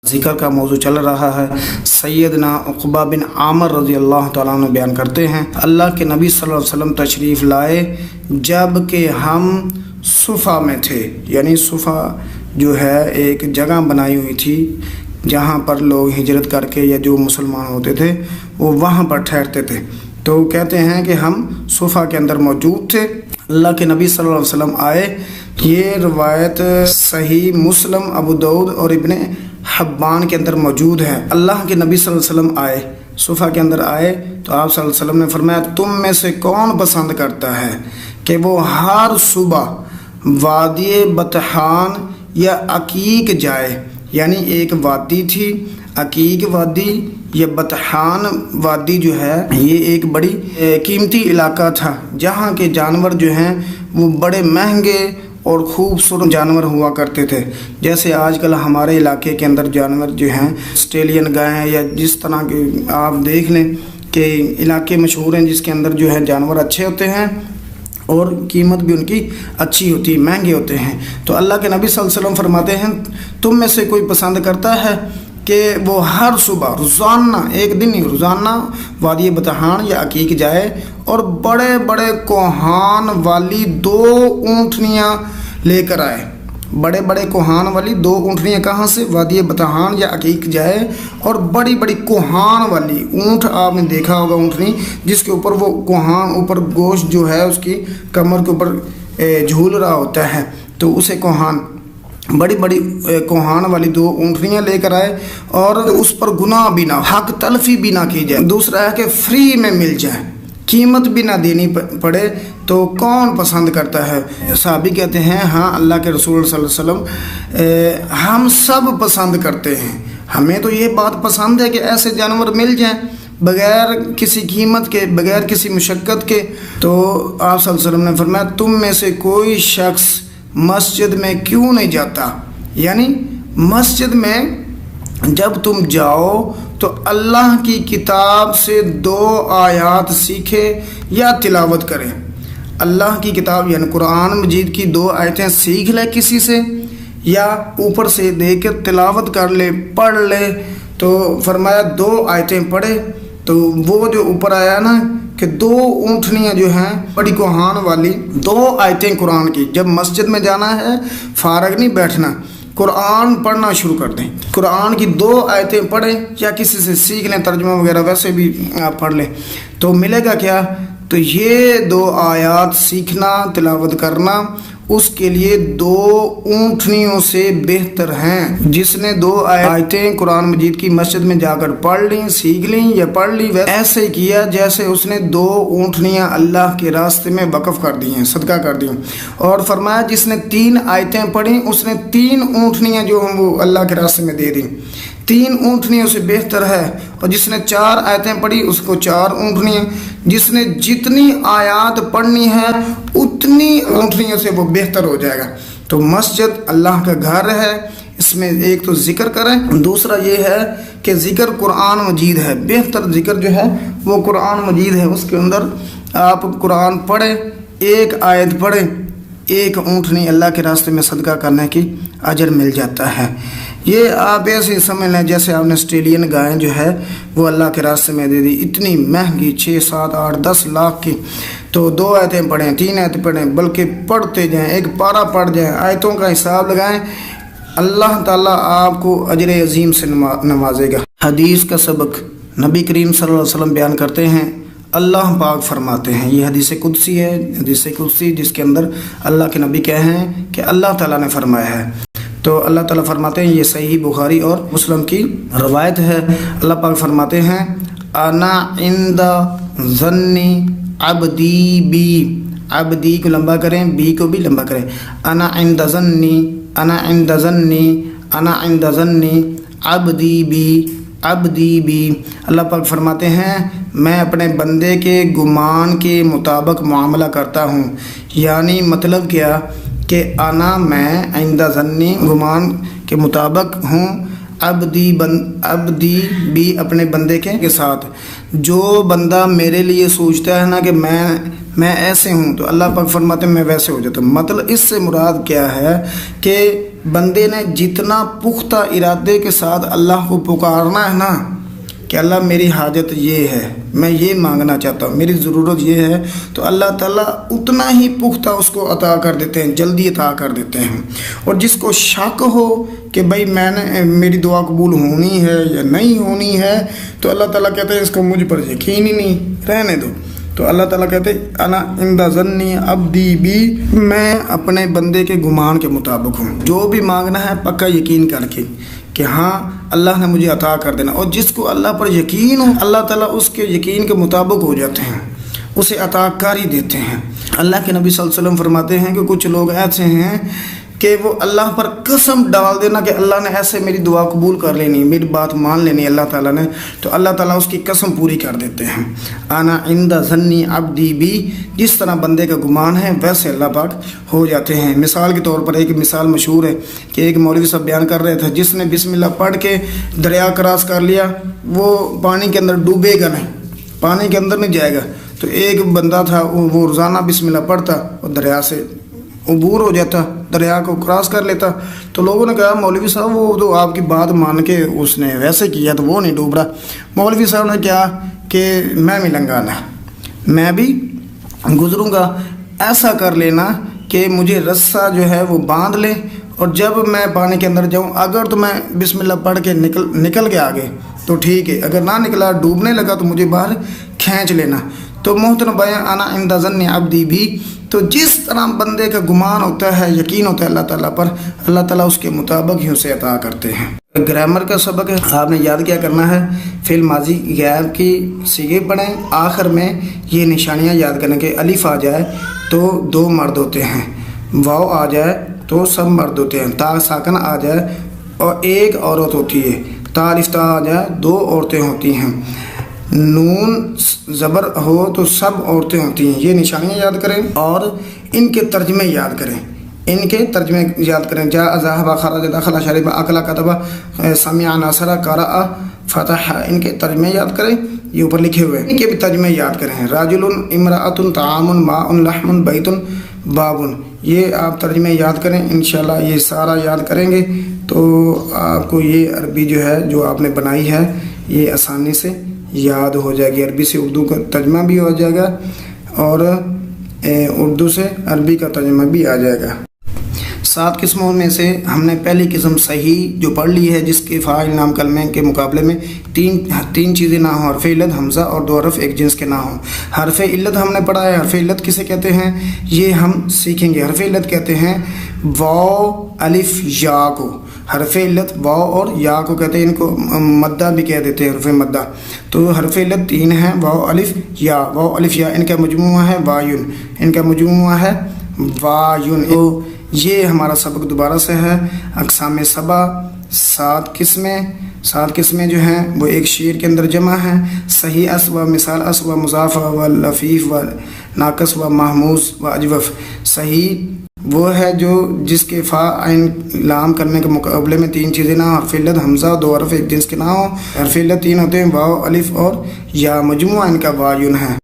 ذکر کا موضوع چل رہا ہے۔ سیدنا عقبہ بن عامر رضی اللہ تعالیٰ عنہ بیان کرتے ہیں، اللہ کے نبی صلی اللہ علیہ وسلم تشریف لائے جب کہ ہم صفا میں تھے، یعنی صفا جو ہے ایک جگہ بنائی ہوئی تھی جہاں پر لوگ ہجرت کر کے یا جو مسلمان ہوتے تھے وہ وہاں پر ٹھہرتے تھے۔ تو کہتے ہیں کہ ہم صفا کے اندر موجود تھے، اللہ کے نبی صلی اللہ علیہ وسلم آئے۔ یہ روایت صحیح مسلم، ابو داؤد اور ابن حبان کے اندر موجود ہے۔ اللہ کے نبی صلی اللہ علیہ وسلم آئے، صفا کے اندر آئے تو آپ صلی اللہ علیہ وسلم نے فرمایا، تم میں سے کون پسند کرتا ہے کہ وہ ہر صبح وادی بطحان یا عقیق جائے؟ یعنی ایک وادی تھی، عقیق وادی یا بطحان وادی جو ہے یہ ایک بڑی قیمتی علاقہ تھا جہاں کے جانور جو ہیں وہ بڑے مہنگے اور خوبصورت جانور ہوا کرتے تھے۔ جیسے آج کل ہمارے علاقے کے اندر جانور جو ہیں آسٹریلین گائے یا جس طرح کے آپ دیکھ لیں کہ علاقے مشہور ہیں جس کے اندر جو ہے جانور اچھے ہوتے ہیں اور قیمت بھی ان کی اچھی ہوتی ہے، مہنگے ہوتے ہیں۔ تو اللہ کے نبی صلی اللہ علیہ وسلم فرماتے ہیں، تم میں سے کوئی پسند کرتا ہے کہ وہ ہر صبح روزانہ، ایک دن ہی روزانہ وادی بطحان یا عقیق جائے اور بڑے بڑے کوہان والی 2 اونٹنیاں لے کر آئے؟ بڑے بڑے کوہان والی 2 اونٹنیاں کہاں سے؟ وادی بطحان یا عقیق جائے اور بڑی بڑی کوہان والی اونٹ، آپ نے دیکھا ہوگا اونٹنی جس کے اوپر وہ کوہان، اوپر گوشت جو ہے اس کی کمر کے اوپر جھول رہا ہوتا ہے، تو اسے کوہان، بڑی بڑی کوہان والی 2 اونٹنیاں لے کر آئے اور اس پر گناہ بھی نہ، حق تلفی بھی نہ کی جائے۔ دوسرا ہے کہ فری میں مل جائے، قیمت بھی نہ دینی پڑے، تو کون پسند کرتا ہے؟ صحابی کہتے ہیں، ہاں اللہ کے رسول صلی اللہ علیہ وسلم ہم سب پسند کرتے ہیں، ہمیں تو یہ بات پسند ہے کہ ایسے جانور مل جائیں بغیر کسی قیمت کے، بغیر کسی مشقت کے۔ تو آپ صلی اللہ علیہ وسلم نے فرمایا، تم میں سے کوئی شخص مسجد میں کیوں نہیں جاتا؟ یعنی مسجد میں جب تم جاؤ تو اللہ کی کتاب سے 2 آیات سیکھے یا تلاوت کرے۔ اللہ کی کتاب یعنی قرآن مجید کی 2 آیتیں سیکھ لے کسی سے، یا اوپر سے دیکھ کے تلاوت کر لے، پڑھ لے۔ تو فرمایا 2 آیتیں پڑھے، تو وہ جو اوپر آیا نا کہ 2 اونٹنیاں جو ہیں بڑی کوہان والی، 2 آیتیں قرآن کی، جب مسجد میں جانا ہے فارغ نہیں بیٹھنا، قرآن پڑھنا شروع کر دیں، قرآن کی 2 آیتیں پڑھیں یا کسی سے سیکھ لیں، ترجمہ وغیرہ ویسے بھی آپ پڑھ لیں، تو ملے گا کیا؟ تو یہ 2 آیات سیکھنا، تلاوت کرنا اس کے لیے 2 اونٹنیوں سے بہتر ہیں۔ جس نے 2 آیتیں قرآن مجید کی مسجد میں جا کر پڑھ لیں، سیکھ لیں یا پڑھ لی، ایسے ہی کیا جیسے اس نے 2 اونٹنیاں اللہ کے راستے میں وقف کر دی ہیں، صدقہ کر دی ہیں۔ اور فرمایا جس نے 3 آیتیں پڑھیں اس نے 3 اونٹنیاں جو ہیں وہ اللہ کے راستے میں دے دیں، 3 اونٹنیوں سے بہتر ہے۔ اور جس نے 4 آیتیں پڑھی اس کو 4 اونٹنیاں، جس نے جتنی آیات پڑھنی ہے اتنی اونٹنیوں سے وہ بہتر ہو جائے گا۔ تو مسجد اللہ کا گھر ہے، اس میں ایک تو ذکر کریں، دوسرا یہ ہے کہ ذکر قرآن مجید ہے، بہتر ذکر جو ہے وہ قرآن مجید ہے، اس کے اندر آپ قرآن پڑھیں، 1 آیت پڑھیں، 1 اونٹنی اللہ کے راستے میں صدقہ کرنے کی اجر مل جاتا ہے۔ یہ آپ ایسے ہی سمجھ لیں جیسے آپ نے آسٹریلین گائیں جو ہے وہ اللہ کے راستے میں دے دی، اتنی مہنگی 6، 7، 8، 10 لاکھ کی۔ تو 2 آیتیں پڑھیں، 3 آیتیں پڑھیں، بلکہ پڑھتے جائیں، 1 پارہ پڑھ جائیں، آیتوں کا حساب لگائیں، اللہ تعالیٰ آپ کو اجر عظیم سے نوازے گا۔ حدیث کا سبق نبی کریم صلی اللہ علیہ وسلم بیان کرتے ہیں، اللہ پاک فرماتے ہیں، یہ حدیث قدسی ہے، حدیث قدسی جس کے اندر اللہ کے نبی کہے ہیں کہ اللہ تعالیٰ نے فرمایا ہے۔ تو اللہ تعالیٰ فرماتے ہیں، یہ صحیح بخاری اور مسلم کی روایت ہے، اللہ پاک فرماتے ہیں، انا عند ظن عبدی بی، عبدی کو لمبا کریں، بی کو بھی لمبا کریں، انا عند ظنی، انا عند ظنی، انا عند ظنی عبدی بی، عبدی بی۔ اللہ پاک فرماتے ہیں، میں اپنے بندے کے گمان کے مطابق معاملہ کرتا ہوں۔ یعنی مطلب کیا کہ انا، میں، عند ظنی گمان کے مطابق ہوں، عبدی بھی اپنے بندے کے ساتھ، جو بندہ میرے لیے سوچتا ہے نا کہ میں ایسے ہوں، تو اللہ پاک فرماتے ہیں میں ویسے ہو جاتا ہوں۔ مطلب اس سے مراد کیا ہے کہ بندے نے جتنا پختہ ارادے کے ساتھ اللہ کو پکارنا ہے نا کہ اللہ میری حاجت یہ ہے، میں یہ مانگنا چاہتا ہوں، میری ضرورت یہ ہے، تو اللہ تعالیٰ اتنا ہی پختہ اس کو عطا کر دیتے ہیں، جلدی عطا کر دیتے ہیں۔ اور جس کو شک ہو کہ بھائی میری دعا قبول ہونی ہے یا نہیں ہونی ہے، تو اللہ تعالیٰ کہتے ہیں اس کو مجھ پر یقین ہی نہیں، رہنے دو۔ تو اللہ تعالیٰ کہتے ہیں انا عند ظن عبدی بی، میں اپنے بندے کے گمان کے مطابق ہوں، جو بھی مانگنا ہے پکا یقین کر کے کہ ہاں اللہ نے مجھے عطا کر دینا۔ اور جس کو اللہ پر یقین ہو، اللہ تعالیٰ اس کے یقین کے مطابق ہو جاتے ہیں، اسے عطا کاری دیتے ہیں۔ اللہ کے نبی صلی اللہ علیہ وسلم فرماتے ہیں کہ کچھ لوگ ایسے ہیں کہ وہ اللہ پر قسم ڈال دینا کہ اللہ نے ایسے میری دعا قبول کر لینی، میری بات مان لینی اللہ تعالیٰ نے، تو اللہ تعالیٰ اس کی قسم پوری کر دیتے ہیں۔ انا عند ظن عبدی بی، جس طرح بندے کا گمان ہے ویسے اللہ پاک ہو جاتے ہیں۔ مثال کے طور پر ایک مثال مشہور ہے کہ ایک مولوی صاحب بیان کر رہے تھے، جس نے بسم اللہ پڑھ کے دریا کراس کر لیا، وہ پانی کے اندر ڈوبے گا نہیں، پانی کے اندر نہیں جائے گا۔ تو ایک بندہ تھا، وہ روزانہ بسم اللہ پڑھتا اور دریا سے عبور ہو جاتا، دریا کو کراس کر لیتا۔ تو لوگوں نے کہا مولوی صاحب وہ تو آپ کی بات مان کے اس نے ویسے کیا تو وہ نہیں ڈوب رہا۔ مولوی صاحب نے کہا کہ میں ملنگا نا، میں بھی گزروں گا، ایسا کر لینا کہ مجھے رسہ جو ہے وہ باندھ لے، اور جب میں پانی کے اندر جاؤں اگر تو میں بسم اللہ پڑھ کے نکل کے آگے تو ٹھیک ہے، اگر نہ نکلا ڈوبنے لگا تو مجھے باہر کھینچ لینا۔ تو محترم بھائی، انا عند ظن عبدی بھی، تو جس طرح بندے کا گمان ہوتا ہے، یقین ہوتا ہے اللہ تعالیٰ پر، اللہ تعالیٰ اس کے مطابق ہی اسے عطا کرتے ہیں۔ گرامر کا سبق ہے، آپ نے یاد کیا کرنا ہے، فعل ماضی غائب کی صیغے پڑھیں، آخر میں یہ نشانیاں یاد کریں کہ الف آ جائے تو 2 مرد ہوتے ہیں، واو آ جائے تو سب مرد ہوتے ہیں، تا ساکن آ جائے اور 1 عورت ہوتی ہے، تا الف تا آ جائے 2 عورتیں ہوتی ہیں، نون زبر ہو تو سب عورتیں ہوتی ہیں۔ یہ نشانیاں یاد کریں اور ان کے ترجمے یاد کریں، جاء ذهب خرج دخل شرب اکل کتب سمع نصر قرأ فتح، ان کے ترجمے یاد کریں، یہ اوپر لکھے ہوئے ان کے بھی ترجمے یاد کریں۔ راجل امرأۃ طعام ماء لحم بیت باب، یہ آپ ترجمے یاد کریں، انشاءاللہ یہ سارا یاد کریں گے تو آپ کو یہ عربی جو ہے جو آپ نے بنائی ہے یہ آسانی سے یاد ہو جائے گی۔ عربی سے اردو کا ترجمہ بھی ہو جائے گا اور اردو سے عربی کا ترجمہ بھی آ جائے گا۔ 7 قسموں میں سے ہم نے پہلی قسم صحیح جو پڑھ لی ہے، جس کے فاعل نام کلمے کے مقابلے میں تین چیزیں نہ ہوں، حرف علت، حمزہ اور 2 حرف ایک جنس کے نہ ہوں۔ حرف علت ہم نے پڑھا ہے، حرف علت کسے کہتے ہیں یہ ہم سیکھیں گے۔ حرف علت کہتے ہیں واو الف یا کو، حرف علت واو اور یا کو کہتے ہیں، ان کو مدہ بھی کہہ دیتے ہیں، حرف مدہ۔ تو حرف علت 3 ہیں، واو الف یا، واو الف یا، ان کا مجموعہ ہے وایون، ان کا مجموعہ ہے وایون۔ تو یہ ہمارا سبق دوبارہ سے ہے، اقسام 7 قسمیں جو ہیں وہ ایک شعر کے اندر جمع ہیں، صحیح اس و مثال اس و مضاف و لفیف و ناقص و محموز و اجوف۔ صحیح وہ ہے جس کے فا عین لام کرنے کے مقابلے میں 3 چیزیں نہ ہوں، حرف علت، حمزہ، 2 حرف ایک جنس کے نہ ہوں۔ حرف علت 3 ہوتے ہیں، واو الف اور یا، مجموعہ ان کا وایون ہے۔